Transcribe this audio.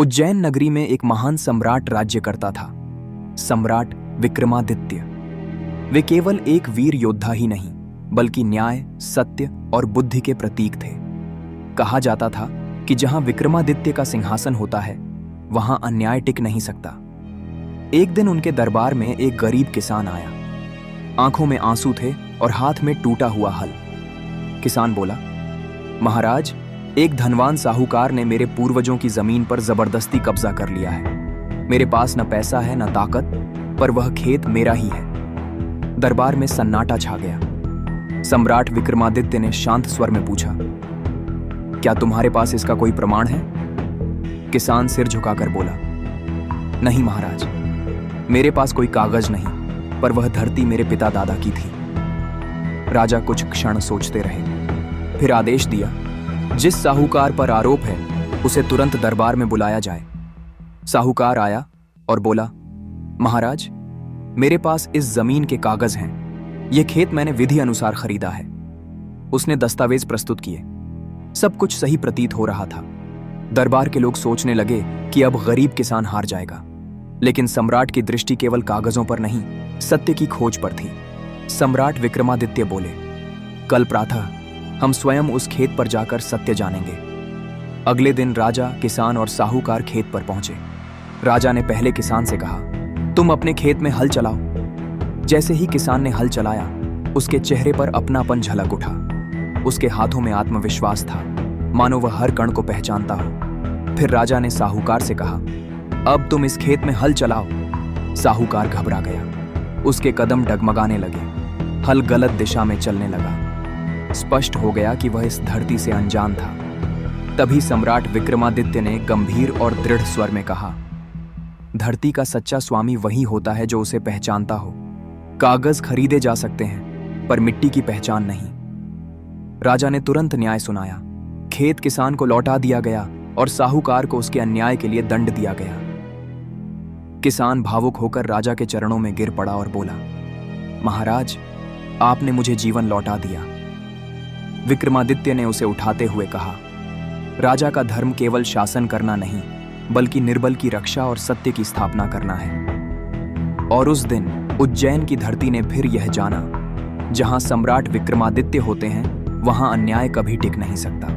उज्जैन नगरी में एक महान सम्राट राज्य करता था, सम्राट विक्रमादित्य। वे केवल एक वीर योद्धा ही नहीं, बल्कि न्याय, सत्य और बुद्धि के प्रतीक थे। कहा जाता था कि जहां विक्रमादित्य का सिंहासन होता है, वहां अन्याय टिक नहीं सकता। एक दिन उनके दरबार में एक गरीब किसान आया। आंखों में आंसू थे और हाथ में टूटा हुआ हल। किसान बोला, महाराज, एक धनवान साहूकार ने मेरे पूर्वजों की जमीन पर जबरदस्ती कब्जा कर लिया है। मेरे पास न पैसा है न ताकत, पर वह खेत मेरा ही है। दरबार में सन्नाटा छा गया। सम्राट विक्रमादित्य ने शांत स्वर में पूछा, क्या तुम्हारे पास इसका कोई प्रमाण है? किसान सिर झुकाकर बोला, नहीं महाराज, मेरे पास कोई कागज नहीं, पर वह धरती मेरे पिता दादा की थी। राजा कुछ क्षण सोचते रहे, फिर आदेश दिया, जिस साहूकार पर आरोप है उसे तुरंत दरबार में बुलाया जाए। साहूकार आया और बोला, महाराज, मेरे पास इस जमीन के कागज हैं। यह खेत मैंने विधि अनुसार खरीदा है। उसने दस्तावेज प्रस्तुत किए। सब कुछ सही प्रतीत हो रहा था। दरबार के लोग सोचने लगे कि अब गरीब किसान हार जाएगा, लेकिन सम्राट की दृष्टि केवल कागजों पर नहीं, सत्य की खोज पर थी। सम्राट विक्रमादित्य बोले, कल प्रातः हम स्वयं उस खेत पर जाकर सत्य जानेंगे। अगले दिन राजा, किसान और साहूकार खेत पर पहुंचे। राजा ने पहले किसान से कहा, तुम अपने खेत में हल चलाओ। जैसे ही किसान ने हल चलाया, उसके चेहरे पर अपनापन झलक उठा। उसके हाथों में आत्मविश्वास था, मानो वह हर कण को पहचानता हो। फिर राजा ने साहूकार से कहा, अब तुम इस खेत में हल चलाओ। साहूकार घबरा गया। उसके कदम डगमगाने लगे। हल गलत दिशा में चलने लगा। स्पष्ट हो गया कि वह इस धरती से अनजान था। तभी सम्राट विक्रमादित्य ने गंभीर और दृढ़ स्वर में कहा, धरती का सच्चा स्वामी वही होता है जो उसे पहचानता हो। कागज खरीदे जा सकते हैं, पर मिट्टी की पहचान नहीं। राजा ने तुरंत न्याय सुनाया। खेत किसान को लौटा दिया गया और साहूकार को उसके अन्याय के लिए दंड दिया गया। किसान भावुक होकर राजा के चरणों में गिर पड़ा और बोला, महाराज, आपने मुझे जीवन लौटा दिया। विक्रमादित्य ने उसे उठाते हुए कहा, राजा का धर्म केवल शासन करना नहीं, बल्कि निर्बल की रक्षा और सत्य की स्थापना करना है। और उस दिन उज्जैन की धरती ने फिर यह जाना, जहां सम्राट विक्रमादित्य होते हैं, वहां अन्याय कभी टिक नहीं सकता।